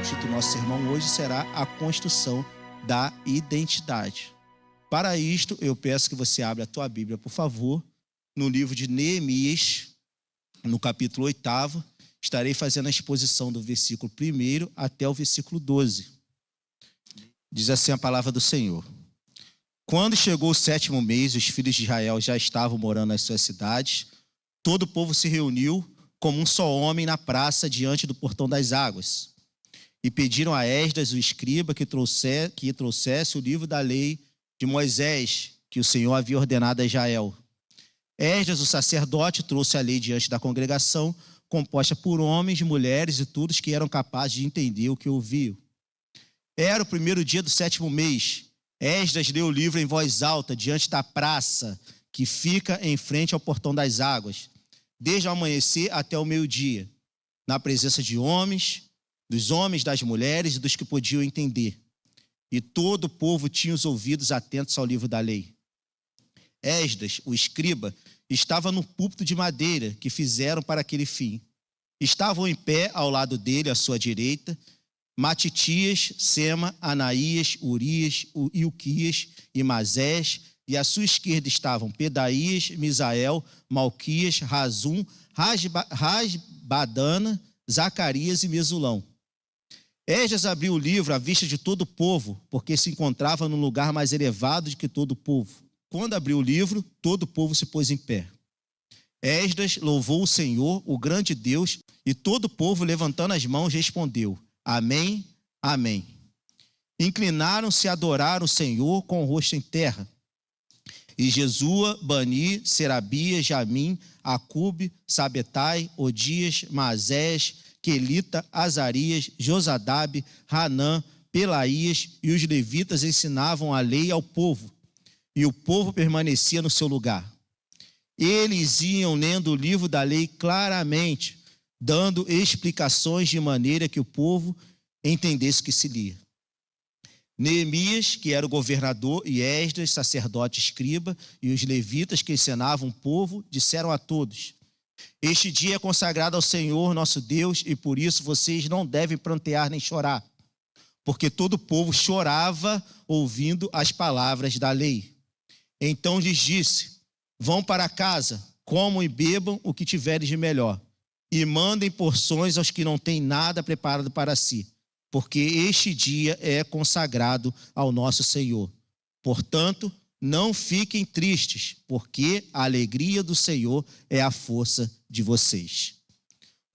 O título do nosso sermão hoje será a construção da identidade. Para isto, eu peço que você abra a tua Bíblia, por favor, no livro de Neemias, no capítulo 8º. Estarei fazendo a exposição do versículo 1 até o versículo 12. Diz assim a palavra do Senhor. Quando chegou o 7º mês, os filhos de Israel já estavam morando nas suas cidades. Todo o povo se reuniu como um só homem na praça diante do portão das águas. E pediram a Esdras, o escriba, que trouxesse o livro da lei de Moisés, que o Senhor havia ordenado a Israel. Esdras, o sacerdote, trouxe a lei diante da congregação, composta por homens, mulheres e todos que eram capazes de entender o que ouviam. Era o primeiro dia do 7º mês. Esdras leu o livro em voz alta, diante da praça, que fica em frente ao portão das águas, desde o amanhecer até o meio-dia, na presença de homens, dos homens, das mulheres e dos que podiam entender. E todo o povo tinha os ouvidos atentos ao livro da lei. Esdras, o escriba, estava no púlpito de madeira que fizeram para aquele fim. Estavam em pé ao lado dele, à sua direita, Matitias, Sema, Anaías, Urias, Ilquias e Masés, e à sua esquerda estavam Pedaías, Misael, Malquias, Razum, Rasbadana, Zacarias e Mesulão. Esdras abriu o livro à vista de todo o povo, porque se encontrava num lugar mais elevado do que todo o povo. Quando abriu o livro, todo o povo se pôs em pé. Esdras louvou o Senhor, o grande Deus, e todo o povo, levantando as mãos, respondeu: Amém, amém. Inclinaram-se a adorar o Senhor com o rosto em terra. E Jesua, Bani, Serabias, Jamim, Acube, Sabetai, Odias, Masés, Quelita, Azarias, Josadabe, Hanã, Pelaías e os levitas ensinavam a lei ao povo, e o povo permanecia no seu lugar. Eles iam lendo o livro da lei claramente, dando explicações de maneira que o povo entendesse o que se lia. Neemias, que era o governador, e Esdras, sacerdote escriba, e os levitas que ensinavam o povo, disseram a todos: Este dia é consagrado ao Senhor nosso Deus, e por isso vocês não devem prantear nem chorar, porque todo o povo chorava ouvindo as palavras da lei. Então lhes disse: Vão para casa, comam e bebam o que tiveres de melhor, e mandem porções aos que não têm nada preparado para si, porque este dia é consagrado ao nosso Senhor. Portanto, não fiquem tristes, porque a alegria do Senhor é a força de vocês.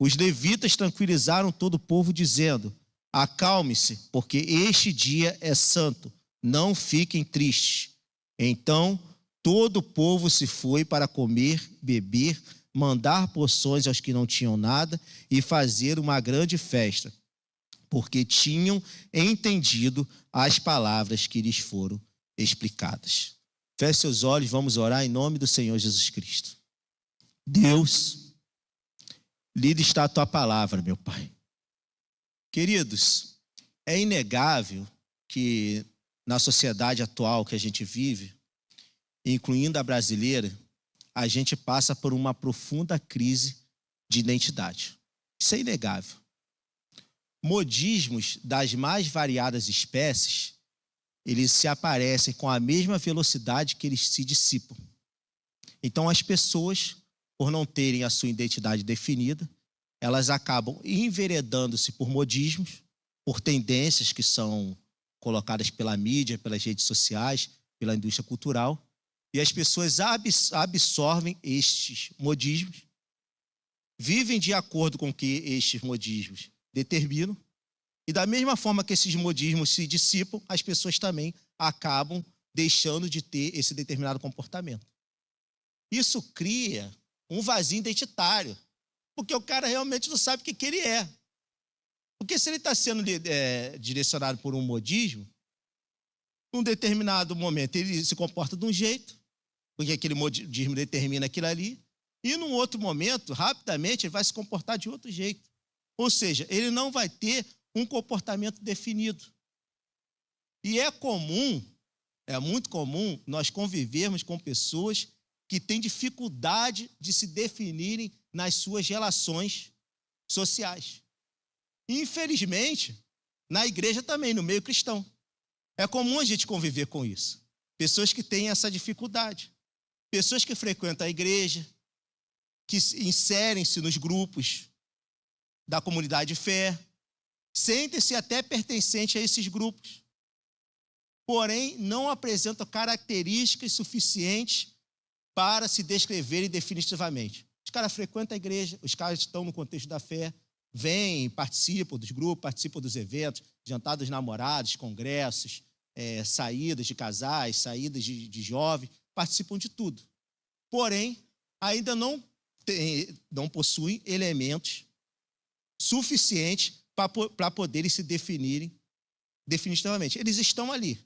Os levitas tranquilizaram todo o povo, dizendo: Acalme-se, porque este dia é santo, não fiquem tristes. Então, todo o povo se foi para comer, beber, mandar porções aos que não tinham nada e fazer uma grande festa, porque tinham entendido as palavras que lhes foram explicadas. Feche seus olhos, vamos orar em nome do Senhor Jesus Cristo. Deus, lida está a tua palavra, meu Pai. Queridos, é inegável que na sociedade atual que a gente vive, incluindo a brasileira, a gente passa por uma profunda crise de identidade. Isso é inegável. Modismos das mais variadas espécies, eles se aparecem com a mesma velocidade que eles se dissipam. Então, as pessoas, por não terem a sua identidade definida, elas acabam enveredando-se por modismos, por tendências que são colocadas pela mídia, pelas redes sociais, pela indústria cultural, e as pessoas absorvem estes modismos, vivem de acordo com o que estes modismos determinam, e da mesma forma que esses modismos se dissipam, as pessoas também acabam deixando de ter esse determinado comportamento. Isso cria um vazio identitário, porque o cara realmente não sabe o que ele é. Porque se ele está sendo direcionado por um modismo, num determinado momento ele se comporta de um jeito, porque aquele modismo determina aquilo ali, e num outro momento, rapidamente, ele vai se comportar de outro jeito. Ou seja, ele não vai ter um comportamento definido. E é muito comum nós convivermos com pessoas que têm dificuldade de se definirem nas suas relações sociais. Infelizmente, Na igreja também, no meio cristão. É comum a gente conviver com isso. Pessoas que têm essa dificuldade. Pessoas que frequentam a igreja, que inserem-se nos grupos da comunidade de fé, sentem-se até pertencentes a esses grupos, porém não apresentam características suficientes para se descreverem definitivamente. Os caras frequentam a igreja, os caras estão no contexto da fé, vêm, participam dos grupos, participam dos eventos, jantar dos namorados, congressos, saídas de casais, saídas de jovens, participam de tudo. Porém, ainda não possuem elementos suficientes para poderem se definirem definitivamente. Eles estão ali,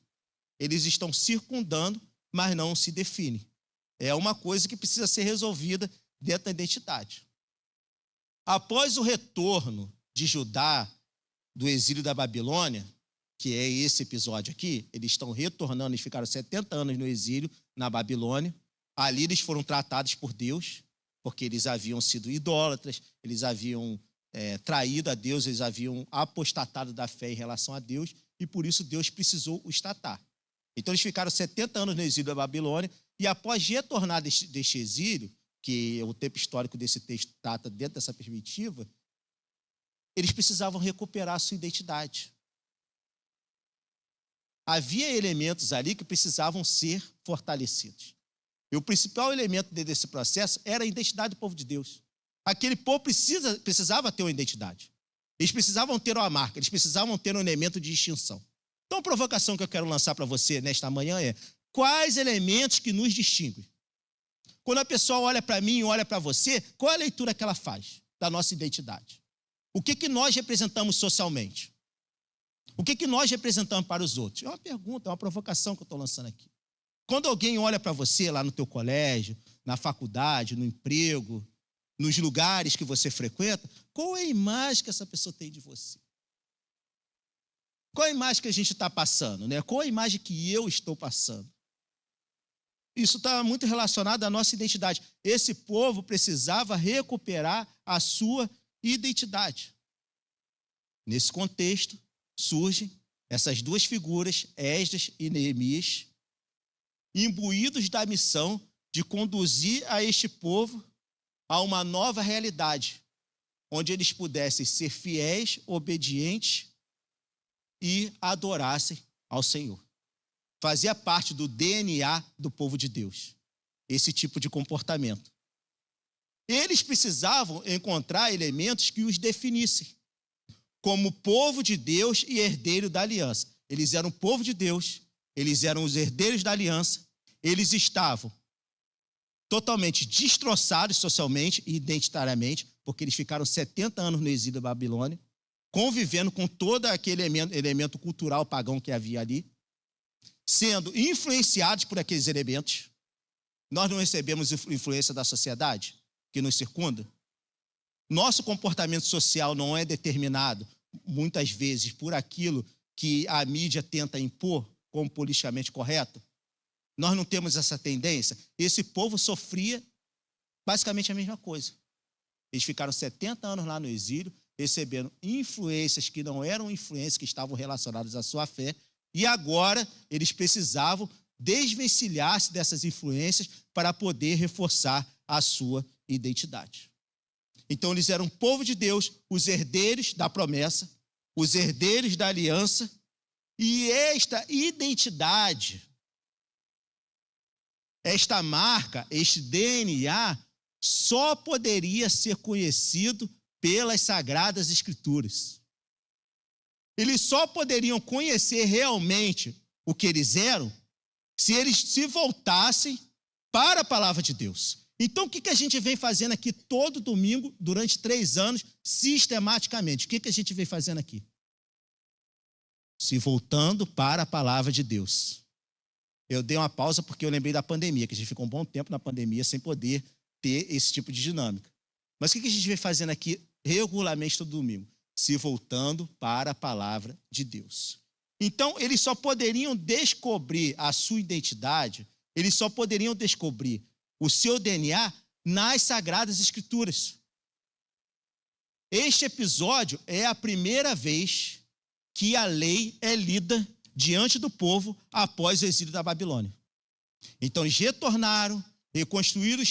eles estão circundando, mas não se definem. É uma coisa que precisa ser resolvida dentro da identidade. Após o retorno de Judá do exílio da Babilônia, que é esse episódio aqui, eles estão retornando, eles ficaram 70 anos no exílio na Babilônia. Ali eles foram tratados por Deus, porque eles haviam sido idólatras, eles haviam traído a Deus, eles haviam apostatado da fé em relação a Deus, e por isso Deus precisou os tratar. Então eles ficaram 70 anos no exílio da Babilônia, e após retornar deste exílio, que o tempo histórico desse texto trata dentro dessa perspectiva, eles precisavam recuperar a sua identidade. Havia elementos ali que precisavam ser fortalecidos. E o principal elemento desse processo era a identidade do povo de Deus. Aquele povo precisava ter uma identidade. Eles precisavam ter uma marca, eles precisavam ter um elemento de distinção. Então, a provocação que eu quero lançar para você nesta manhã é: quais elementos que nos distinguem? Quando a pessoa olha para mim e olha para você, qual é a leitura que ela faz da nossa identidade? O que nós representamos socialmente? O que nós representamos para os outros? É uma pergunta, é uma provocação que eu estou lançando aqui. Quando alguém olha para você lá no teu colégio, na faculdade, no emprego, nos lugares que você frequenta, qual é a imagem que essa pessoa tem de você? Qual é a imagem que a gente está passando, né? Qual é a imagem que eu estou passando? Isso está muito relacionado à nossa identidade. Esse povo precisava recuperar a sua identidade. Nesse contexto, surgem essas duas figuras, Esdras e Neemias, imbuídos da missão de conduzir a este povo a uma nova realidade, onde eles pudessem ser fiéis, obedientes e adorassem ao Senhor. Fazia parte do DNA do povo de Deus, esse tipo de comportamento. Eles precisavam encontrar elementos que os definissem como povo de Deus e herdeiro da aliança. Eles eram o povo de Deus, eles eram os herdeiros da aliança, eles estavam totalmente destroçados socialmente e identitariamente, porque eles ficaram 70 anos no exílio da Babilônia, convivendo com todo aquele elemento cultural pagão que havia ali, sendo influenciados por aqueles elementos. Nós não recebemos influência da sociedade que nos circunda? Nosso comportamento social não é determinado, muitas vezes, por aquilo que a mídia tenta impor como politicamente correto? Nós não temos essa tendência? Esse povo sofria basicamente a mesma coisa. Eles ficaram 70 anos lá no exílio, recebendo influências que não eram influências que estavam relacionadas à sua fé, e agora eles precisavam desvencilhar-se dessas influências para poder reforçar a sua identidade. Então eles eram o povo de Deus, os herdeiros da promessa, os herdeiros da aliança, e esta identidade, esta marca, este DNA, só poderia ser conhecido pelas Sagradas Escrituras. Eles só poderiam conhecer realmente o que eles eram se eles se voltassem para a palavra de Deus. Então, o que a gente vem fazendo aqui todo domingo, durante 3 anos, sistematicamente? O que a gente vem fazendo aqui? Se voltando para a palavra de Deus. Eu dei uma pausa porque eu lembrei da pandemia, que a gente ficou um bom tempo na pandemia sem poder ter esse tipo de dinâmica. Mas o que a gente vem fazendo aqui regularmente todo domingo? Se voltando para a palavra de Deus. Então, eles só poderiam descobrir a sua identidade, eles só poderiam descobrir o seu DNA nas Sagradas Escrituras. Este episódio é a primeira vez que a lei é lida diante do povo após o exílio da Babilônia. Então eles retornaram, reconstruíram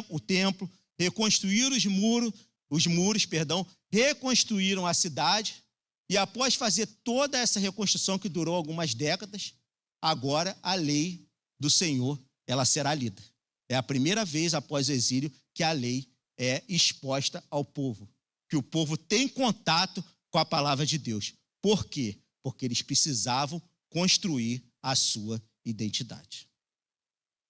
o templo, reconstruíram os muros, reconstruíram a cidade, e após fazer toda essa reconstrução que durou algumas décadas, agora a lei do Senhor, ela será lida. É a primeira vez após o exílio que a lei é exposta ao povo, que o povo tem contato com a palavra de Deus. Por quê? Porque eles precisavam construir a sua identidade.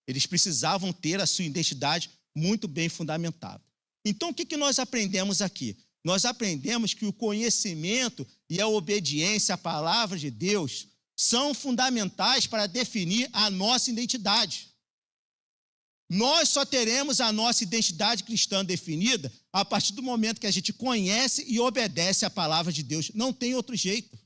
Eles precisavam ter a sua identidade muito bem fundamentada. Então, o que nós aprendemos aqui? Nós aprendemos que o conhecimento e a obediência à palavra de Deus são fundamentais para definir a nossa identidade. Nós só teremos a nossa identidade cristã definida a partir do momento que a gente conhece e obedece à palavra de Deus. Não tem outro jeito.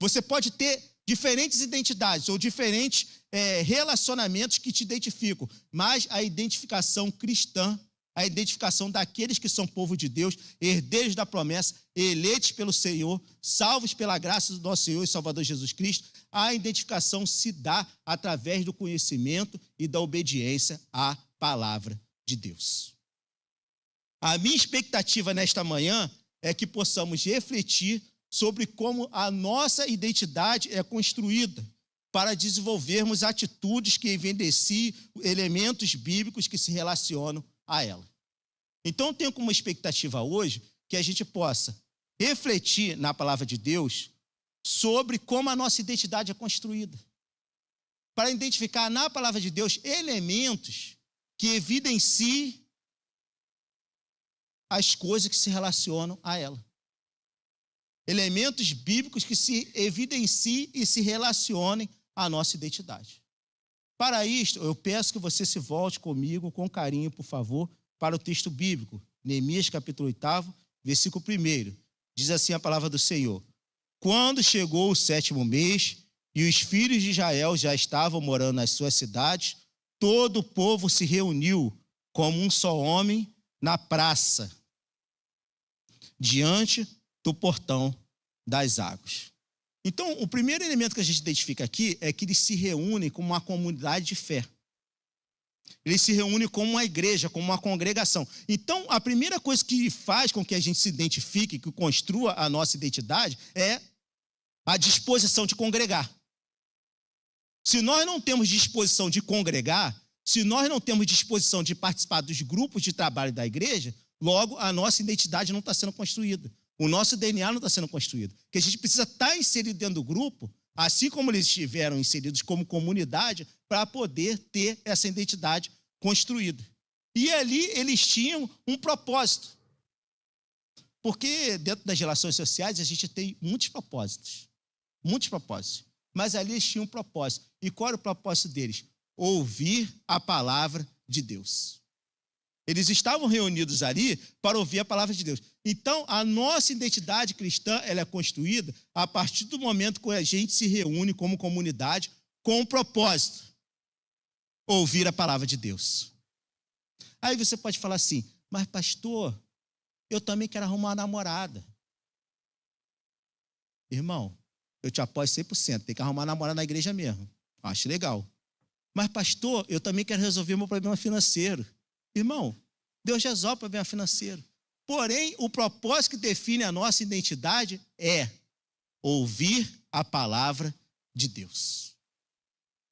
Você pode ter diferentes identidades ou diferentes relacionamentos que te identificam, mas a identificação cristã, a identificação daqueles que são povo de Deus, herdeiros da promessa, eleitos pelo Senhor, salvos pela graça do nosso Senhor e Salvador Jesus Cristo, a identificação se dá através do conhecimento e da obediência à palavra de Deus. A minha expectativa nesta manhã é que possamos refletir sobre como a nossa identidade é construída para desenvolvermos atitudes que evidenciem elementos bíblicos que se relacionam a ela. Então, eu tenho como expectativa hoje que a gente possa refletir na palavra de Deus sobre como a nossa identidade é construída, para identificar na palavra de Deus elementos que evidenciem as coisas que se relacionam a ela. Elementos bíblicos que se evidenciem e se relacionem à nossa identidade. Para isto, eu peço que você se volte comigo com carinho, por favor, para o texto bíblico, Neemias capítulo 8, versículo 1. Diz assim a palavra do Senhor: quando chegou o 7º mês e os filhos de Israel já estavam morando nas suas cidades, todo o povo se reuniu como um só homem na praça, diante do portão das águas. Então, o primeiro elemento que a gente identifica aqui é que eles se reúnem como uma comunidade de fé. Eles se reúnem como uma igreja, como uma congregação. Então, a primeira coisa que faz com que a gente se identifique, que construa a nossa identidade, é a disposição de congregar. Se nós não temos disposição de congregar, se nós não temos disposição de participar dos grupos de trabalho da igreja, logo a nossa identidade não está sendo construída. O nosso DNA não está sendo construído. Porque a gente precisa estar inserido dentro do grupo, assim como eles estiveram inseridos como comunidade, para poder ter essa identidade construída. E ali eles tinham um propósito. Porque dentro das relações sociais a gente tem muitos propósitos. Muitos propósitos. Mas ali eles tinham um propósito. E qual era o propósito deles? Ouvir a palavra de Deus. Eles estavam reunidos ali para ouvir a palavra de Deus. Então, a nossa identidade cristã ela é construída a partir do momento que a gente se reúne como comunidade com um propósito: ouvir a palavra de Deus. Aí você pode falar assim: mas pastor, eu também quero arrumar uma namorada. Irmão, eu te apoio 100%, tem que arrumar uma namorada na igreja mesmo. Acho legal. Mas pastor, eu também quero resolver meu problema financeiro. Irmão, Deus resolve o problema financeiro. Porém, o propósito que define a nossa identidade é ouvir a palavra de Deus.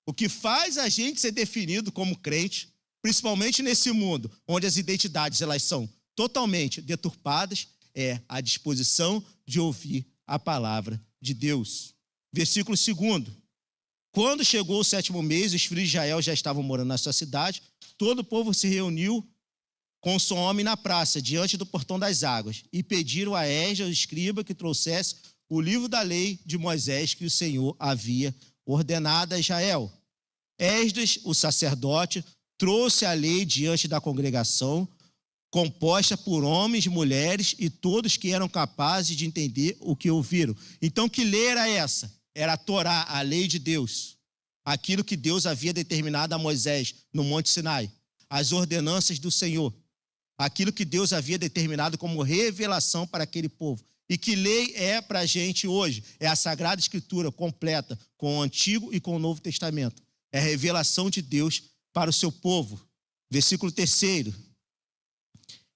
O que faz a gente ser definido como crente, principalmente nesse mundo, onde as identidades elas são totalmente deturpadas, é a disposição de ouvir a palavra de Deus. Versículo 2. Quando chegou o 7º mês, os filhos de Israel já estavam morando na sua cidade, todo o povo se reuniu com seu homem na praça, diante do portão das águas, e pediram a Esdras, o escriba, que trouxesse o livro da lei de Moisés que o Senhor havia ordenado a Israel. Esdras, o sacerdote, trouxe a lei diante da congregação, composta por homens, mulheres e todos que eram capazes de entender o que ouviram. Então, que lei era essa? Era a Torá, a lei de Deus. Aquilo que Deus havia determinado a Moisés no Monte Sinai. As ordenanças do Senhor. Aquilo que Deus havia determinado como revelação para aquele povo. E que lei é para a gente hoje? É a Sagrada Escritura completa, com o Antigo e com o Novo Testamento. É a revelação de Deus para o seu povo. Versículo 3.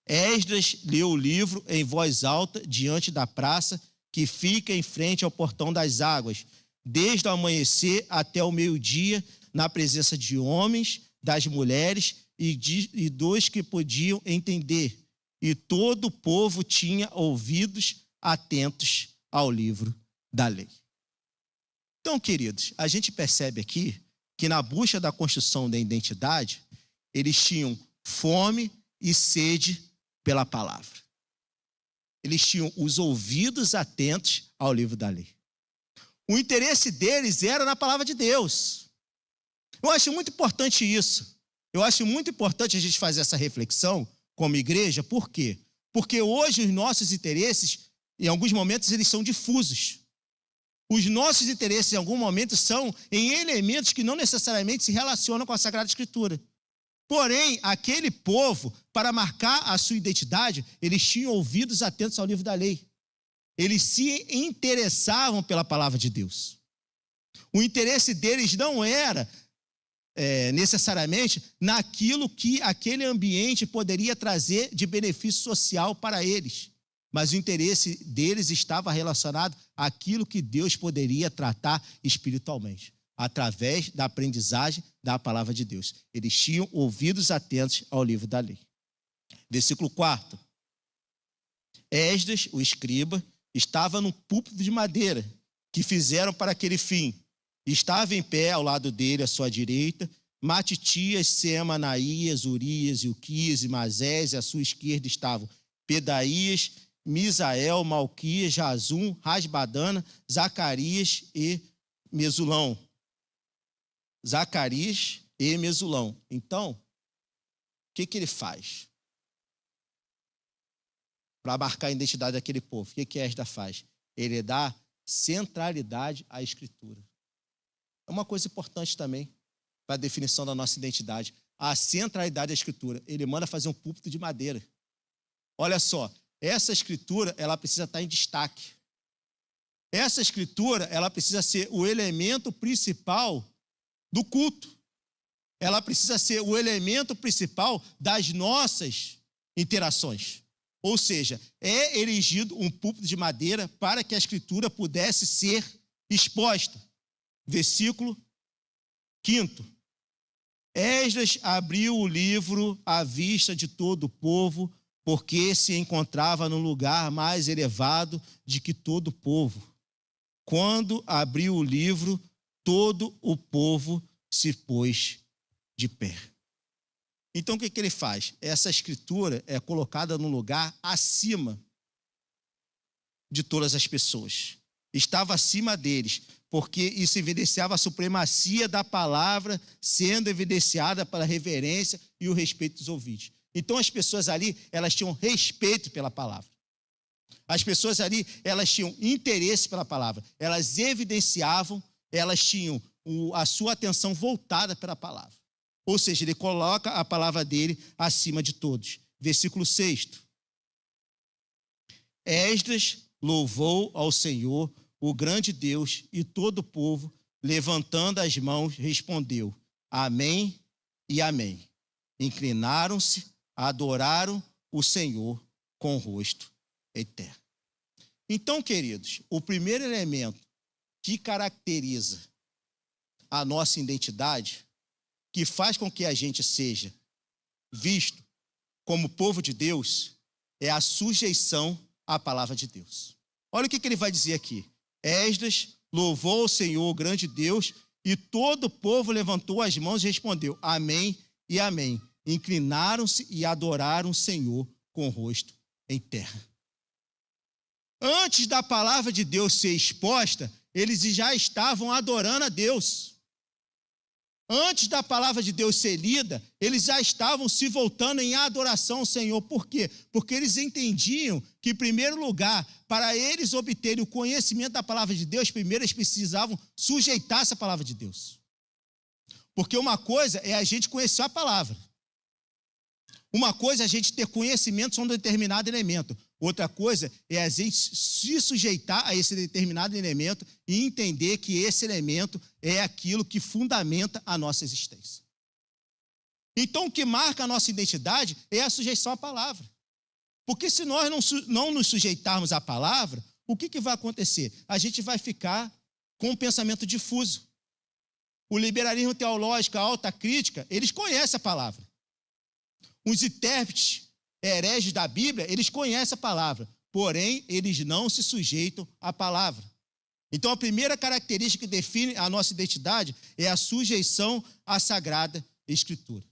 Esdras leu o livro em voz alta diante da praça que fica em frente ao portão das águas, desde o amanhecer até o meio-dia, na presença de homens, das mulheres e dos que podiam entender. E todo o povo tinha ouvidos atentos ao livro da lei. Então, queridos, a gente percebe aqui que na busca da construção da identidade, eles tinham fome e sede pela palavra. Eles tinham os ouvidos atentos ao livro da lei. O interesse deles era na palavra de Deus. Eu acho muito importante isso. Eu acho muito importante a gente fazer essa reflexão como igreja. Por quê? Porque hoje os nossos interesses, em alguns momentos, eles são difusos. Os nossos interesses, em algum momento, são em elementos que não necessariamente se relacionam com a Sagrada Escritura. Porém, aquele povo, para marcar a sua identidade, eles tinham ouvidos atentos ao livro da lei. Eles se interessavam pela palavra de Deus. O interesse deles não era necessariamente naquilo que aquele ambiente poderia trazer de benefício social para eles. Mas o interesse deles estava relacionado àquilo que Deus poderia tratar espiritualmente, através da aprendizagem da palavra de Deus. Eles tinham ouvidos atentos ao livro da lei. Versículo 4. Esdras, o escriba, estava num púlpito de madeira que fizeram para aquele fim. Estava em pé ao lado dele, à sua direita, Matitias, Sema, Anaías, Urias, Ilquias e Masés, e à sua esquerda estavam Pedaías, Misael, Malquias, Jazum, Rasbadana, Zacarias e Mesulão. Zacarias e Mesulão. Então, o que ele faz? Para marcar a identidade daquele povo, o que Esdras faz? Ele dá centralidade à Escritura. É uma coisa importante também para a definição da nossa identidade. A centralidade da Escritura. Ele manda fazer um púlpito de madeira. Olha só, essa Escritura, ela precisa estar em destaque. Essa Escritura, ela precisa ser o elemento principal do culto. Ela precisa ser o elemento principal das nossas interações. Ou seja, é erigido um púlpito de madeira para que a Escritura pudesse ser exposta. Versículo 5. Esdras abriu o livro à vista de todo o povo, porque se encontrava no lugar mais elevado de que todo o povo. Quando abriu o livro, todo o povo se pôs de pé. Então, o que ele faz? Essa Escritura é colocada num lugar acima de todas as pessoas. Estava acima deles, porque isso evidenciava a supremacia da palavra, sendo evidenciada pela reverência e o respeito dos ouvintes. Então, as pessoas ali, elas tinham respeito pela palavra. As pessoas ali, elas tinham interesse pela palavra. Elas evidenciavam, elas tinham a sua atenção voltada pela palavra. Ou seja, ele coloca a palavra dele acima de todos. Versículo 6. Esdras louvou ao Senhor, o grande Deus, e todo o povo, levantando as mãos, respondeu: Amém e Amém. Inclinaram-se, adoraram o Senhor com o rosto eterno. Então, queridos, o primeiro elemento que caracteriza a nossa identidade, que faz com que a gente seja visto como povo de Deus, é a sujeição à palavra de Deus. Olha o que ele vai dizer aqui. Esdras louvou o Senhor, o grande Deus, e todo o povo levantou as mãos e respondeu: Amém e Amém. Inclinaram-se e adoraram o Senhor com o rosto em terra. Antes da palavra de Deus ser exposta, eles já estavam adorando a Deus. Antes da palavra de Deus ser lida, eles já estavam se voltando em adoração ao Senhor. Por quê? Porque eles entendiam que, em primeiro lugar, para eles obterem o conhecimento da palavra de Deus, primeiro eles precisavam sujeitar essa palavra de Deus. Porque uma coisa é a gente conhecer a palavra. Uma coisa é a gente ter conhecimento sobre um determinado elemento. Outra coisa é a gente se sujeitar a esse determinado elemento e entender que esse elemento é aquilo que fundamenta a nossa existência. Então, o que marca a nossa identidade é a sujeição à palavra. Porque se nós não nos sujeitarmos à palavra, o que vai acontecer? A gente vai ficar com um pensamento difuso. O liberalismo teológico, a alta crítica, eles conhecem a palavra. Os intérpretes hereges da Bíblia, eles conhecem a palavra, porém, eles não se sujeitam à palavra. Então, a primeira característica que define a nossa identidade é a sujeição à Sagrada Escritura.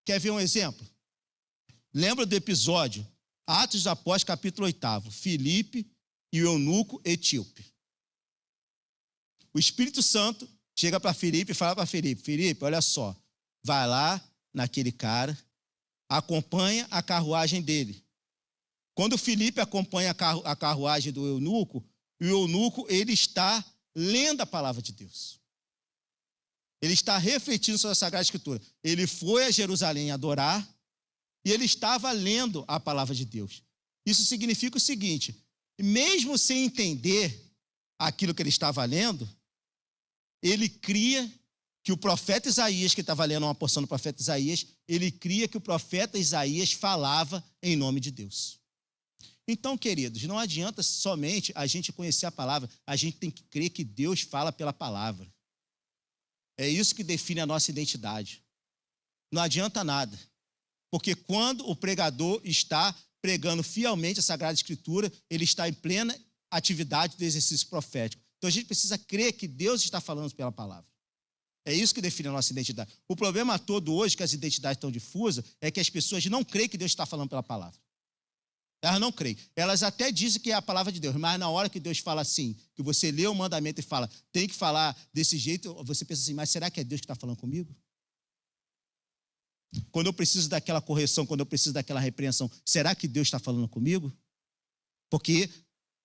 Quer ver um exemplo? Lembra do episódio Atos dos Apóstolos, capítulo 8, Filipe e o eunuco etíope. O Espírito Santo chega para Filipe e fala para Filipe, Filipe, olha só, vai lá naquele cara, acompanha a carruagem dele. Quando Filipe acompanha a carruagem do eunuco, o eunuco ele está lendo a palavra de Deus. Ele está refletindo sobre a Sagrada Escritura. Ele foi a Jerusalém adorar e ele estava lendo a palavra de Deus. Isso significa o seguinte, mesmo sem entender aquilo que ele estava lendo, ele cria que o profeta Isaías, que estava lendo uma porção do profeta Isaías, ele cria que o profeta Isaías falava em nome de Deus. Então, queridos, não adianta somente a gente conhecer a palavra, a gente tem que crer que Deus fala pela palavra. É isso que define a nossa identidade. Não adianta nada, porque quando o pregador está pregando fielmente a Sagrada Escritura, ele está em plena atividade do exercício profético. Então, a gente precisa crer que Deus está falando pela palavra. É isso que define a nossa identidade. O problema todo hoje, que as identidades estão difusas, é que as pessoas não creem que Deus está falando pela palavra. Elas não creem. Elas até dizem que é a palavra de Deus, mas na hora que Deus fala assim, que você lê o mandamento e fala, tem que falar desse jeito, você pensa assim, mas será que é Deus que está falando comigo? Quando eu preciso daquela correção, quando eu preciso daquela repreensão, será que Deus está falando comigo? Porque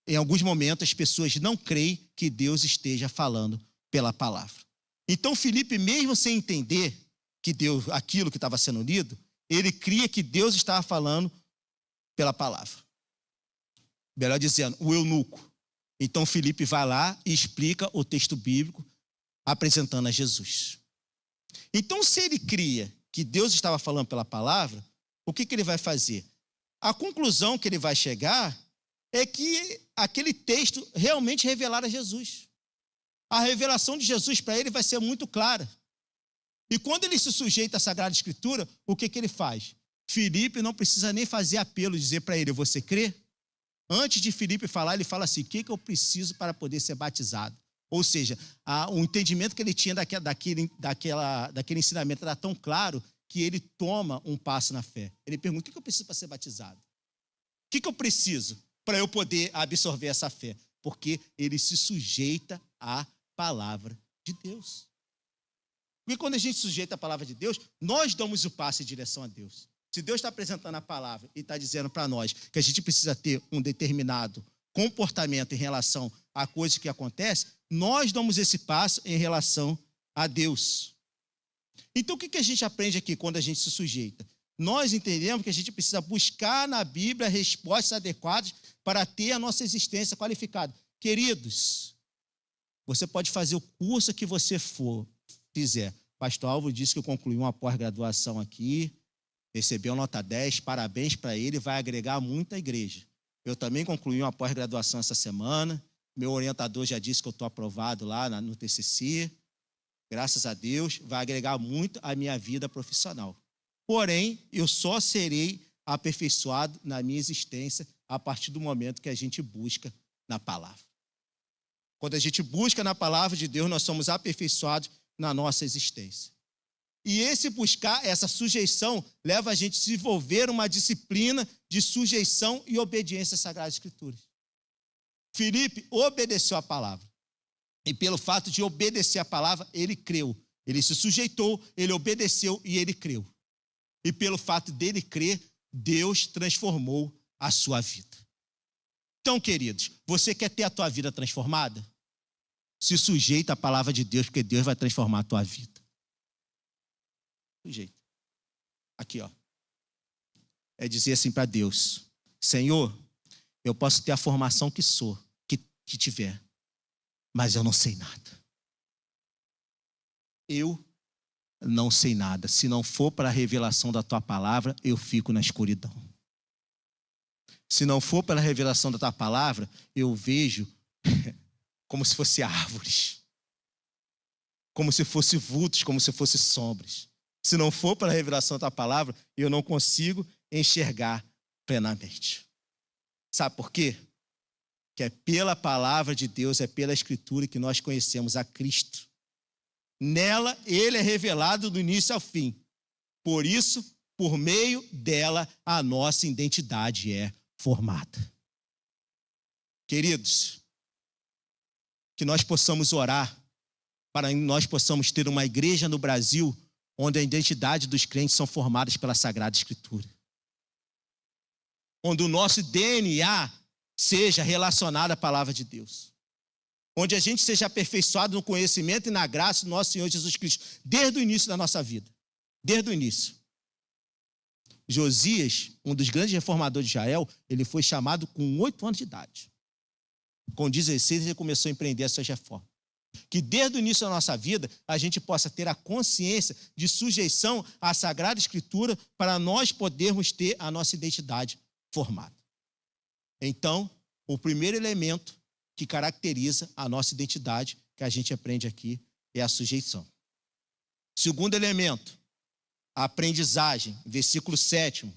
em alguns momentos as pessoas não creem que Deus esteja falando pela palavra. Então Filipe, mesmo sem entender que Deus, aquilo que estava sendo lido, ele cria que Deus estava falando pela palavra. Melhor dizendo, o eunuco. Então Filipe vai lá e explica o texto bíblico apresentando a Jesus. Então se ele cria que Deus estava falando pela palavra, o que ele vai fazer? A conclusão que ele vai chegar é que aquele texto realmente revelara Jesus. A revelação de Jesus para ele vai ser muito clara. E quando ele se sujeita à Sagrada Escritura, o que ele faz? Filipe não precisa nem fazer apelo, dizer para ele, você crê? Antes de Filipe falar, ele fala assim, o que eu preciso para poder ser batizado? Ou seja, o entendimento que ele tinha daquele ensinamento era tão claro que ele toma um passo na fé. Ele pergunta, o que eu preciso para ser batizado? O que eu preciso para eu poder absorver essa fé? Porque ele se sujeita à palavra de Deus. Porque quando a gente sujeita à palavra de Deus, nós damos o passo em direção a Deus. Se Deus está apresentando a palavra e está dizendo para nós que a gente precisa ter um determinado comportamento em relação a coisas que acontecem, nós damos esse passo em relação a Deus. Então, o que a gente aprende aqui quando a gente se sujeita? Nós entendemos que a gente precisa buscar na Bíblia respostas adequadas para ter a nossa existência qualificada. Queridos, você pode fazer o curso que você fizer. Pastor Álvaro disse que eu concluí uma pós-graduação aqui, recebeu nota 10, parabéns para ele, vai agregar muito à igreja. Eu também concluí uma pós-graduação essa semana, meu orientador já disse que eu estou aprovado lá no TCC, graças a Deus, vai agregar muito à minha vida profissional. Porém, eu só serei aperfeiçoado na minha existência a partir do momento que a gente busca na palavra. Quando a gente busca na palavra de Deus, nós somos aperfeiçoados na nossa existência. E esse buscar, essa sujeição, leva a gente a desenvolver uma disciplina de sujeição e obediência às Sagradas Escrituras. Filipe obedeceu a palavra. E pelo fato de obedecer a palavra, ele creu. Ele se sujeitou, ele obedeceu e ele creu. E pelo fato dele crer, Deus transformou a sua vida. Então, queridos, você quer ter a tua vida transformada? Se sujeita à palavra de Deus, porque Deus vai transformar a tua vida. Sujeita. Aqui, ó. É dizer assim para Deus, Senhor, Eu posso ter a formação que tiver, mas eu não sei nada. Eu não sei nada. Se não for para a revelação da tua palavra, eu fico na escuridão. Se não for pela revelação da tua palavra, eu vejo como se fosse árvores, como se fosse vultos, como se fosse sombras. Se não for pela revelação da tua palavra, eu não consigo enxergar plenamente. Sabe por quê? Que é pela palavra de Deus, é pela Escritura que nós conhecemos a Cristo. Nela, ele é revelado do início ao fim. Por isso, por meio dela, a nossa identidade é formada. Queridos, que nós possamos orar para que nós possamos ter uma igreja no Brasil onde a identidade dos crentes são formadas pela Sagrada Escritura. Onde o nosso DNA seja relacionado à palavra de Deus. Onde a gente seja aperfeiçoado no conhecimento e na graça do nosso Senhor Jesus Cristo, desde o início da nossa vida. Desde o início. Josias, um dos grandes reformadores de Israel, ele foi chamado com 8 anos de idade. Com 16 ele começou a empreender as suas reformas. Que desde o início da nossa vida, a gente possa ter a consciência de sujeição à Sagrada Escritura para nós podermos ter a nossa identidade formada. Então, o primeiro elemento que caracteriza a nossa identidade, que a gente aprende aqui, é a sujeição. Segundo elemento, a aprendizagem, versículo 7.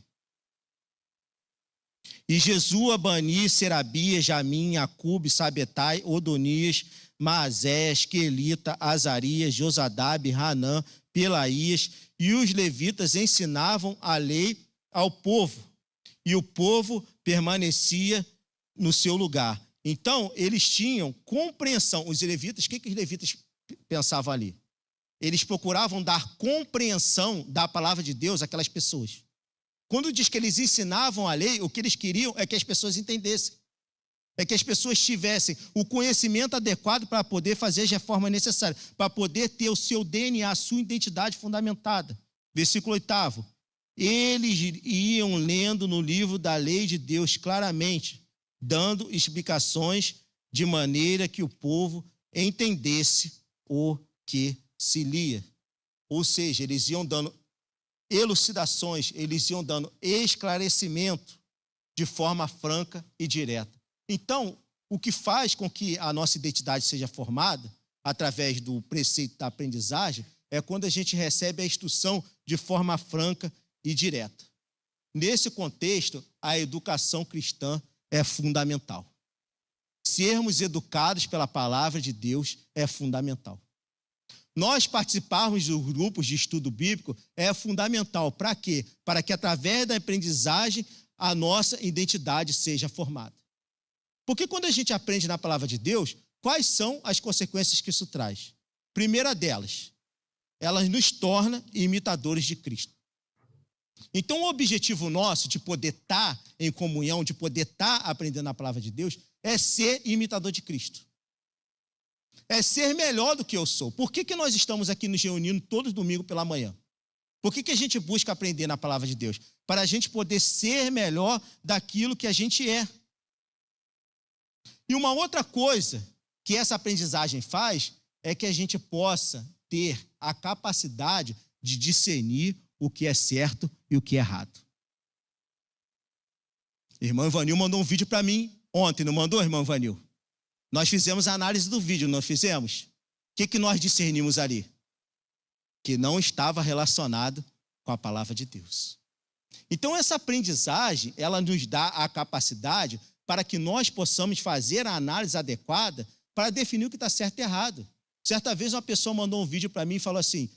E Jesua, Bani, Serabias, Jamim, Acube, Sabetai, Odonias, Maasés, Quelita, Azarias, Josadabe, Hanã, Pelaías, e os levitas ensinavam a lei ao povo, e o povo permanecia no seu lugar. Então, eles tinham compreensão. Os levitas, o que os levitas pensavam ali? Eles procuravam dar compreensão da palavra de Deus àquelas pessoas. Quando diz que eles ensinavam a lei, o que eles queriam é que as pessoas entendessem. É que as pessoas tivessem o conhecimento adequado para poder fazer as reformas necessárias, para poder ter o seu DNA, a sua identidade fundamentada. Versículo 8. Eles iam lendo no livro da lei de Deus claramente, dando explicações de maneira que o povo entendesse o que se lia. Ou seja, eles iam dando elucidações, eles iam dando esclarecimento de forma franca e direta. Então, o que faz com que a nossa identidade seja formada, através do preceito da aprendizagem, é quando a gente recebe a instrução de forma franca e direta. Nesse contexto, a educação cristã é fundamental. Sermos educados pela palavra de Deus é fundamental. Nós participarmos dos grupos de estudo bíblico é fundamental. Para quê? Para que através da aprendizagem a nossa identidade seja formada. Porque quando a gente aprende na palavra de Deus, quais são as consequências que isso traz? Primeira delas, ela nos torna imitadores de Cristo. Então, o objetivo nosso de poder estar em comunhão, de poder estar aprendendo a palavra de Deus, é ser imitador de Cristo. É ser melhor do que eu sou. Por que nós estamos aqui nos reunindo todos domingos pela manhã? Por que a gente busca aprender na palavra de Deus? Para a gente poder ser melhor daquilo que a gente é. E uma outra coisa que essa aprendizagem faz é que a gente possa ter a capacidade de discernir o que é certo e o que é errado. Irmão Ivanil mandou um vídeo para mim ontem, não mandou, irmão Ivanil? Nós fizemos a análise do vídeo, não fizemos? O que nós discernimos ali? Que não estava relacionado com a palavra de Deus. Então, essa aprendizagem, ela nos dá a capacidade para que nós possamos fazer a análise adequada para definir o que está certo e errado. Certa vez uma pessoa mandou um vídeo para mim e falou assim,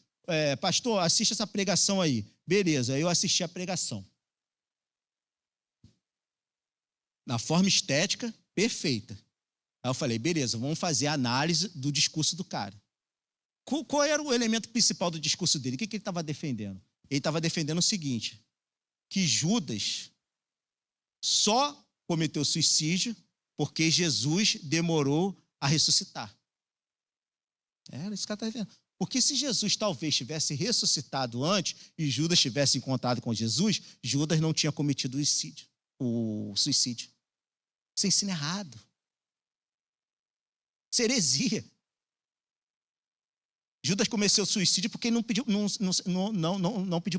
pastor, assiste essa pregação aí. Beleza, eu assisti a pregação. Na forma estética, perfeita. Aí eu falei, beleza, vamos fazer a análise do discurso do cara. Qual era o elemento principal do discurso dele? O que ele estava defendendo? Ele estava defendendo o seguinte, que Judas só cometeu suicídio porque Jesus demorou a ressuscitar. Era isso que ele estava dizendo. Porque se Jesus talvez tivesse ressuscitado antes e Judas tivesse encontrado com Jesus, Judas não tinha cometido o suicídio. Você ensina errado. Isso é heresia. Judas cometeu suicídio porque não pediu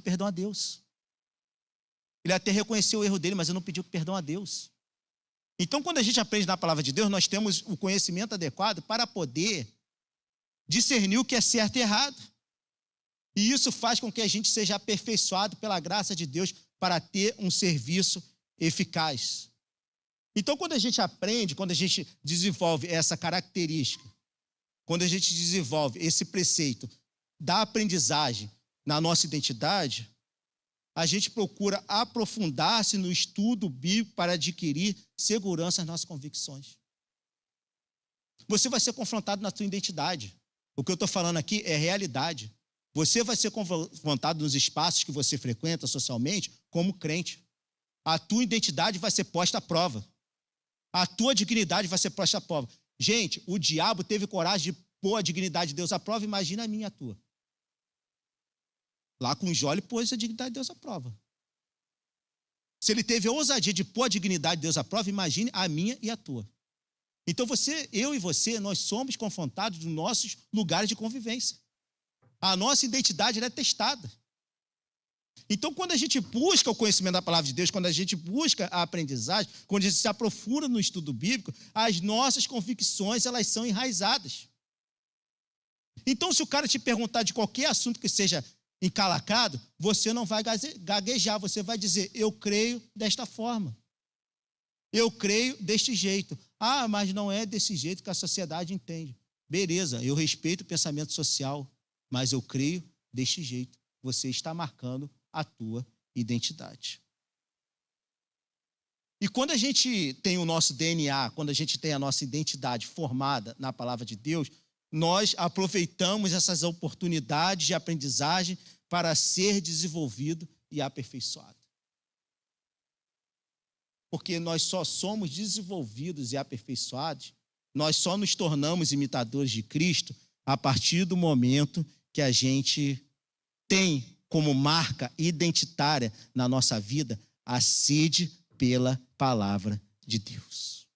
perdão a Deus. Ele até reconheceu o erro dele, mas ele não pediu perdão a Deus. Então, quando a gente aprende na palavra de Deus, nós temos o conhecimento adequado para poder discernir o que é certo e errado. E isso faz com que a gente seja aperfeiçoado pela graça de Deus para ter um serviço eficaz. Então, quando a gente aprende, quando a gente desenvolve essa característica, quando a gente desenvolve esse preceito da aprendizagem na nossa identidade, a gente procura aprofundar-se no estudo bíblico para adquirir segurança nas nossas convicções. Você vai ser confrontado na sua identidade. O que eu estou falando aqui é realidade. Você vai ser confrontado nos espaços que você frequenta socialmente como crente. A tua identidade vai ser posta à prova. A tua dignidade vai ser posta à prova. Gente, o diabo teve coragem de pôr a dignidade de Deus à prova, imagina a minha e a tua. Lá com Jó, ele pôs a dignidade de Deus à prova. Se ele teve a ousadia de pôr a dignidade de Deus à prova, imagine a minha e a tua. Então eu e você, nós somos confrontados nos nossos lugares de convivência. A nossa identidade ela é testada. Então, quando a gente busca o conhecimento da palavra de Deus, quando a gente busca a aprendizagem, quando a gente se aprofunda no estudo bíblico, as nossas convicções elas são enraizadas. Então, se o cara te perguntar de qualquer assunto que seja encalacrado, você não vai gaguejar, você vai dizer, eu creio desta forma. Eu creio deste jeito. Ah, mas não é desse jeito que a sociedade entende. Beleza, eu respeito o pensamento social, mas eu creio deste jeito. Você está marcando a tua identidade. E quando a gente tem o nosso DNA, quando a gente tem a nossa identidade formada na palavra de Deus, nós aproveitamos essas oportunidades de aprendizagem para ser desenvolvido e aperfeiçoado. Porque nós só somos desenvolvidos e aperfeiçoados, nós só nos tornamos imitadores de Cristo a partir do momento que a gente tem como marca identitária na nossa vida a sede pela palavra de Deus.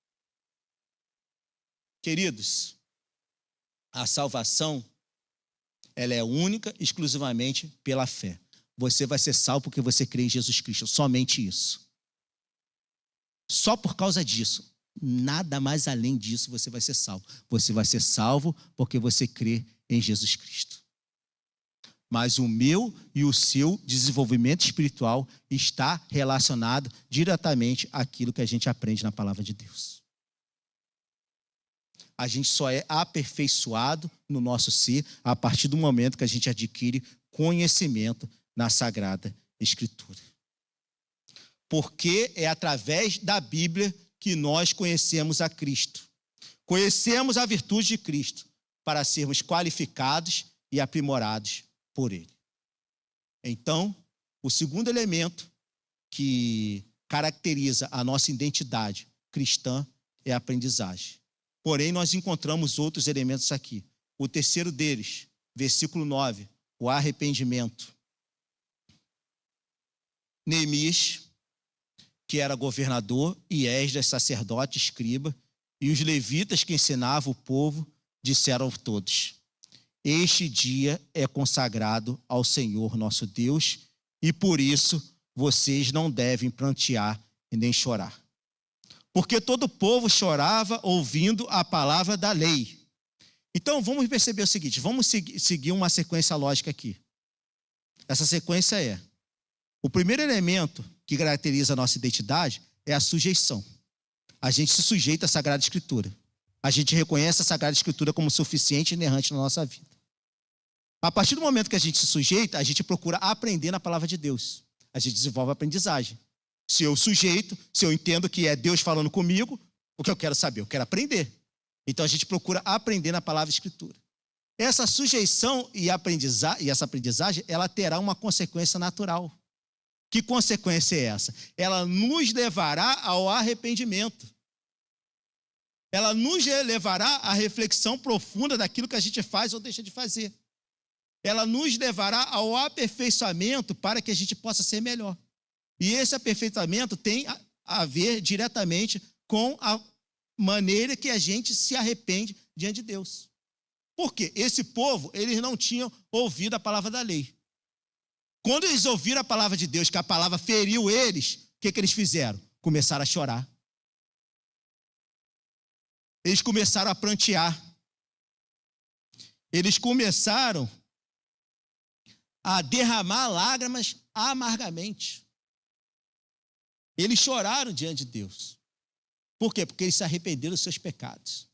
Queridos, a salvação, ela é única, exclusivamente pela fé. Você vai ser salvo porque você crê em Jesus Cristo, somente isso. Só por causa disso, nada mais além disso você vai ser salvo. Você vai ser salvo porque você crê em Jesus Cristo. Mas o meu e o seu desenvolvimento espiritual está relacionado diretamente àquilo que a gente aprende na palavra de Deus. A gente só é aperfeiçoado no nosso ser a partir do momento que a gente adquire conhecimento na Sagrada Escritura. Porque é através da Bíblia que nós conhecemos a Cristo. Conhecemos a virtude de Cristo para sermos qualificados e aprimorados por Ele. Então, o segundo elemento que caracteriza a nossa identidade cristã é a aprendizagem. Porém, nós encontramos outros elementos aqui. O terceiro deles, versículo 9, o arrependimento. Neemias, que era governador, e Esdras, sacerdote, escriba, e os levitas que ensinavam o povo, disseram a todos: este dia é consagrado ao Senhor nosso Deus, e por isso vocês não devem prantear e nem chorar. Porque todo o povo chorava ouvindo a palavra da lei. Então, vamos perceber o seguinte, vamos seguir uma sequência lógica aqui. Essa sequência é: o primeiro elemento que caracteriza a nossa identidade é a sujeição. A gente se sujeita à Sagrada Escritura. A gente reconhece a Sagrada Escritura como suficiente e inerrante na nossa vida. A partir do momento que a gente se sujeita, a gente procura aprender na palavra de Deus. A gente desenvolve a aprendizagem. Se eu sujeito, se eu entendo que é Deus falando comigo, o que eu quero saber? Eu quero aprender. Então a gente procura aprender na palavra Escritura. Essa sujeição e essa aprendizagem, ela terá uma consequência natural. Que consequência é essa? Ela nos levará ao arrependimento. Ela nos levará à reflexão profunda daquilo que a gente faz ou deixa de fazer. Ela nos levará ao aperfeiçoamento para que a gente possa ser melhor. E esse aperfeiçoamento tem a ver diretamente com a maneira que a gente se arrepende diante de Deus. Por quê? Esse povo, eles não tinham ouvido a palavra da lei. Quando eles ouviram a palavra de Deus, que a palavra feriu eles, o que eles fizeram? Começaram a chorar. Eles começaram a prantear. Eles começaram a derramar lágrimas amargamente. Eles choraram diante de Deus. Por quê? Porque eles se arrependeram dos seus pecados.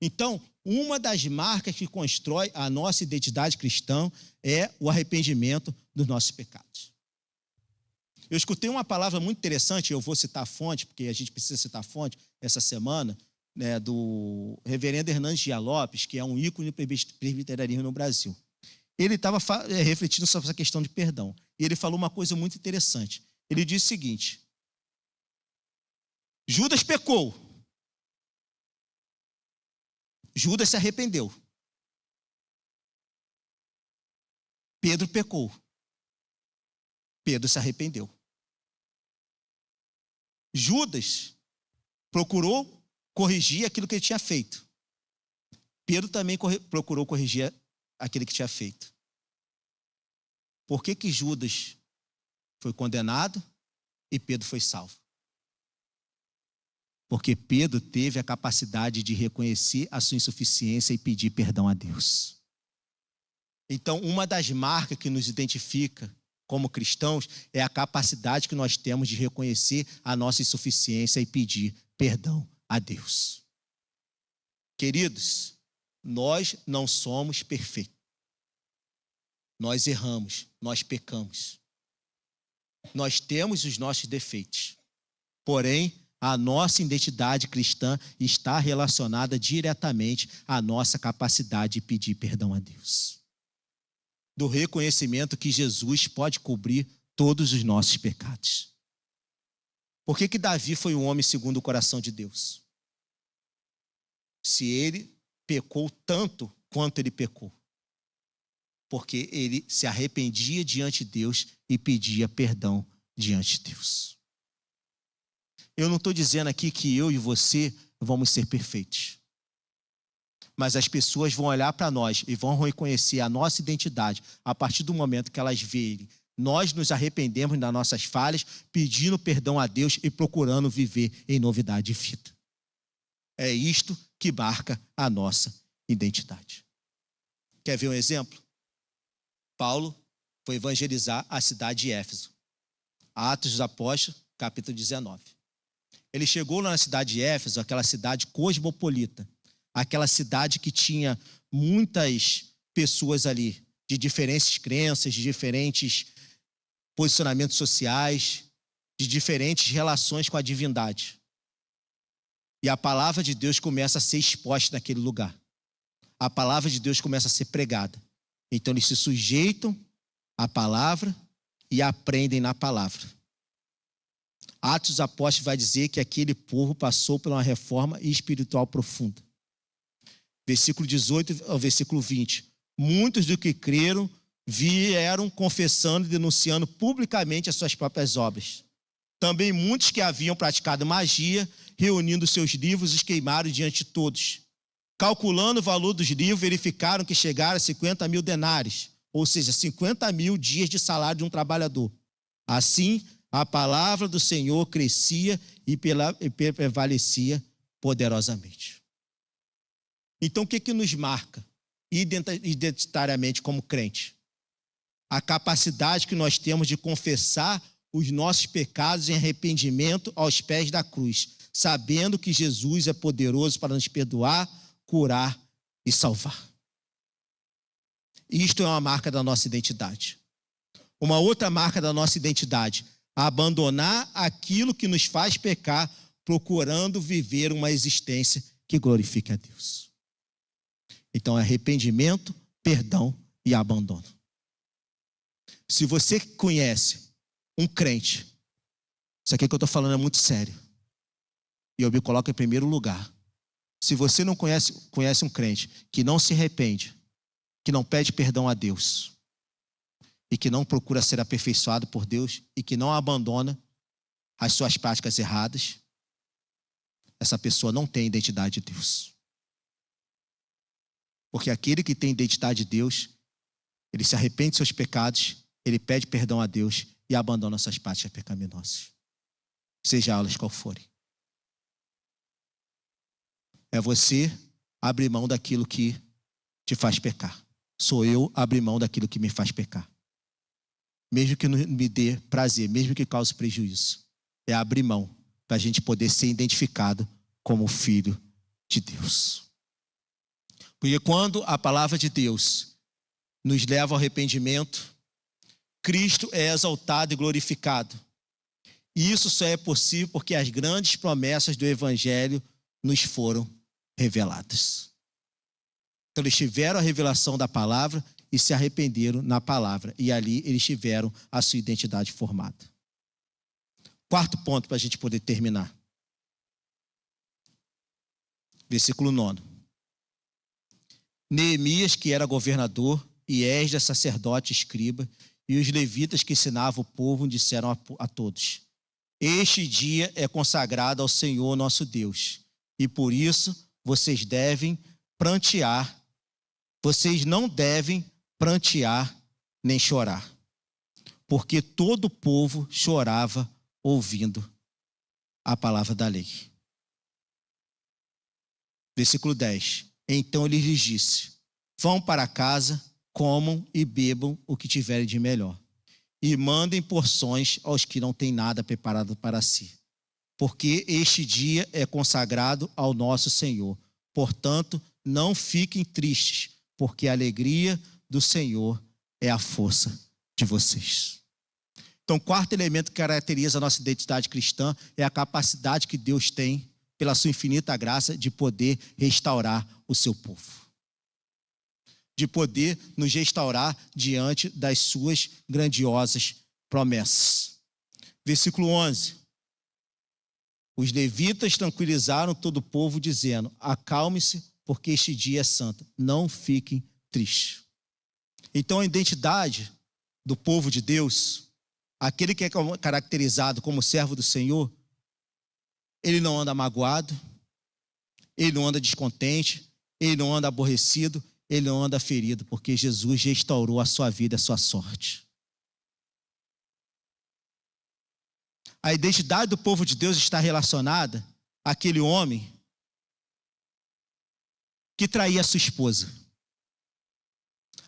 Então, uma das marcas que constrói a nossa identidade cristã é o arrependimento dos nossos pecados. Eu escutei uma palavra muito interessante, eu vou citar a fonte, porque a gente precisa citar a fonte essa semana, né, do reverendo Hernandes Dias Lopes, que é um ícone do presbiterianismo no Brasil. Ele estava refletindo sobre essa questão de perdão. E ele falou uma coisa muito interessante. Ele disse o seguinte: Judas pecou. Judas se arrependeu. Pedro pecou. Pedro se arrependeu. Judas procurou corrigir aquilo que ele tinha feito. Pedro também procurou corrigir aquilo que tinha feito. Por que Judas foi condenado e Pedro foi salvo? Porque Pedro teve a capacidade de reconhecer a sua insuficiência e pedir perdão a Deus. Então, uma das marcas que nos identifica como cristãos é a capacidade que nós temos de reconhecer a nossa insuficiência e pedir perdão a Deus. Queridos, nós não somos perfeitos. Nós erramos, nós pecamos. Nós temos os nossos defeitos. Porém, a nossa identidade cristã está relacionada diretamente à nossa capacidade de pedir perdão a Deus. Do reconhecimento que Jesus pode cobrir todos os nossos pecados. Por que Davi foi um homem segundo o coração de Deus? Se ele pecou tanto quanto ele pecou. Porque ele se arrependia diante de Deus e pedia perdão diante de Deus. Eu não estou dizendo aqui que eu e você vamos ser perfeitos. Mas as pessoas vão olhar para nós e vão reconhecer a nossa identidade a partir do momento que elas verem. Nós nos arrependemos das nossas falhas, pedindo perdão a Deus e procurando viver em novidade de vida. É isto que marca a nossa identidade. Quer ver um exemplo? Paulo foi evangelizar a cidade de Éfeso. Atos dos Apóstolos, capítulo 19. Ele chegou lá na cidade de Éfeso, aquela cidade cosmopolita, aquela cidade que tinha muitas pessoas ali, de diferentes crenças, de diferentes posicionamentos sociais, de diferentes relações com a divindade. E a palavra de Deus começa a ser exposta naquele lugar. A palavra de Deus começa a ser pregada. Então eles se sujeitam à palavra e aprendem na palavra. Atos dos Apóstolos vai dizer que aquele povo passou por uma reforma espiritual profunda. Versículo 18 ao versículo 20. Muitos do que creram vieram confessando e denunciando publicamente as suas próprias obras. Também muitos que haviam praticado magia, reunindo seus livros, os queimaram diante de todos. Calculando o valor dos livros, verificaram que chegaram a 50 mil denários, ou seja, 50 mil dias de salário de um trabalhador. Assim, a palavra do Senhor crescia e prevalecia poderosamente. Então, o que nos marca identitariamente como crente? A capacidade que nós temos de confessar os nossos pecados em arrependimento aos pés da cruz, sabendo que Jesus é poderoso para nos perdoar, curar e salvar. Isto é uma marca da nossa identidade. Uma outra marca da nossa identidade: abandonar aquilo que nos faz pecar, procurando viver uma existência que glorifique a Deus. Então, é arrependimento, perdão e abandono. Se você conhece um crente, isso aqui que eu estou falando é muito sério, e eu me coloco em primeiro lugar. Se você não conhece um crente que não se arrepende, que não pede perdão a Deus, e que não procura ser aperfeiçoado por Deus, e que não abandona as suas práticas erradas, essa pessoa não tem identidade de Deus. Porque aquele que tem identidade de Deus, ele se arrepende de seus pecados, ele pede perdão a Deus e abandona suas práticas pecaminosas, seja elas qual forem. É você abrir mão daquilo que te faz pecar. Sou eu abrir mão daquilo que me faz pecar. Mesmo que não me dê prazer, mesmo que cause prejuízo. É abrir mão para a gente poder ser identificado como filho de Deus. Porque quando a palavra de Deus nos leva ao arrependimento, Cristo é exaltado e glorificado. E isso só é possível porque as grandes promessas do Evangelho nos foram reveladas. Então eles tiveram a revelação da palavra e se arrependeram na palavra. E ali eles tiveram a sua identidade formada. Quarto ponto para a gente poder terminar. Versículo 9. Neemias, que era governador, e Esdras, sacerdote, escriba, e os levitas que ensinavam o povo, disseram a todos: este dia é consagrado ao Senhor nosso Deus, e por isso vocês devem prantear. Vocês não devem prantear nem chorar, porque todo o povo chorava ouvindo a palavra da lei. Versículo 10. Então ele lhes disse: vão para casa, comam e bebam o que tiverem de melhor, e mandem porções aos que não têm nada preparado para si, porque este dia é consagrado ao nosso Senhor. Portanto, não fiquem tristes, porque a alegria do Senhor é a força de vocês. Então, o quarto elemento que caracteriza a nossa identidade cristã é a capacidade que Deus tem, pela sua infinita graça, de poder restaurar o seu povo. De poder nos restaurar diante das suas grandiosas promessas. Versículo 11. Os levitas tranquilizaram todo o povo, dizendo: acalme-se, porque este dia é santo. Não fiquem tristes. Então, a identidade do povo de Deus, aquele que é caracterizado como servo do Senhor, ele não anda magoado, ele não anda descontente, ele não anda aborrecido, ele não anda ferido, porque Jesus restaurou a sua vida, a sua sorte. A identidade do povo de Deus está relacionada àquele homem que traía a sua esposa.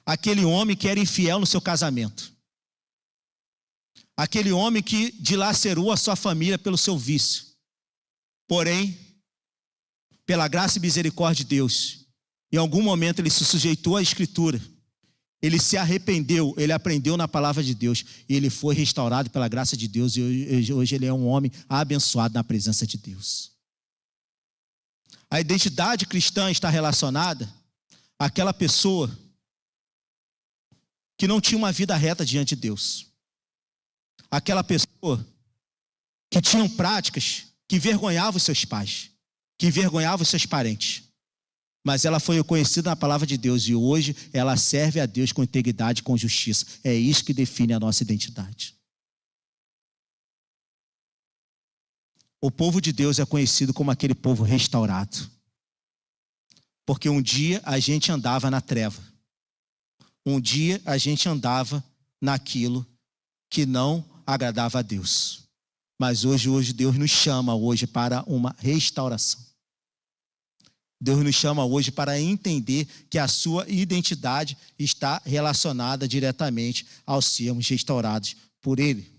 Aquele homem que era infiel no seu casamento. Aquele homem que dilacerou a sua família pelo seu vício. Porém, pela graça e misericórdia de Deus, em algum momento ele se sujeitou à Escritura. Ele se arrependeu, ele aprendeu na palavra de Deus. E ele foi restaurado pela graça de Deus. E hoje ele é um homem abençoado na presença de Deus. A identidade cristã está relacionada àquela pessoa que não tinha uma vida reta diante de Deus. Aquela pessoa que tinha práticas que envergonhavam os seus pais, que envergonhavam os seus parentes. Mas ela foi reconhecida na palavra de Deus e hoje ela serve a Deus com integridade e com justiça. É isso que define a nossa identidade. O povo de Deus é conhecido como aquele povo restaurado. Porque um dia a gente andava na treva. Um dia a gente andava naquilo que não agradava a Deus. Mas hoje Deus nos chama hoje para uma restauração. Deus nos chama hoje para entender que a sua identidade está relacionada diretamente aos sermos restaurados por Ele.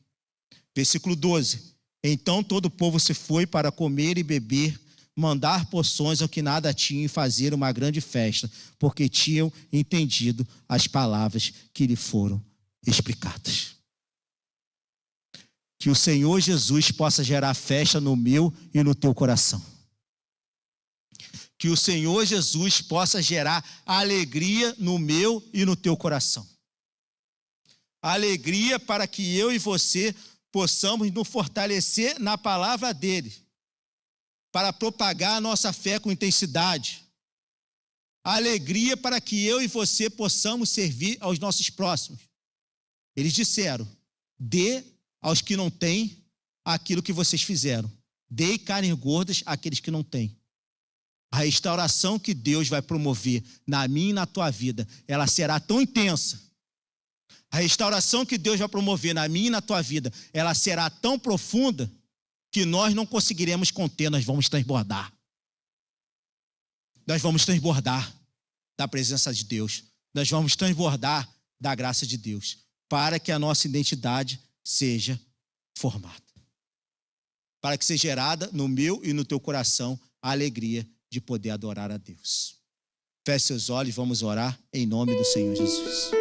Versículo 12. Então todo o povo se foi para comer e beber, mandar porções ao que nada tinham e fazer uma grande festa, porque tinham entendido as palavras que lhe foram explicadas. Que o Senhor Jesus possa gerar festa no meu e no teu coração. Que o Senhor Jesus possa gerar alegria no meu e no teu coração. Alegria para que eu e você possamos nos fortalecer na palavra dele, para propagar a nossa fé com intensidade. Alegria para que eu e você possamos servir aos nossos próximos. Eles disseram: dê aos que não têm aquilo que vocês fizeram. Dei carnes gordas àqueles que não têm. A restauração que Deus vai promover na minha e na tua vida, ela será tão intensa. A restauração que Deus vai promover na minha e na tua vida, ela será tão profunda que nós não conseguiremos conter, nós vamos transbordar. Nós vamos transbordar da presença de Deus. Nós vamos transbordar da graça de Deus, para que a nossa identidade seja formada. Para que seja gerada no meu e no teu coração a alegria de poder adorar a Deus. Feche seus olhos, vamos orar em nome do Senhor Jesus.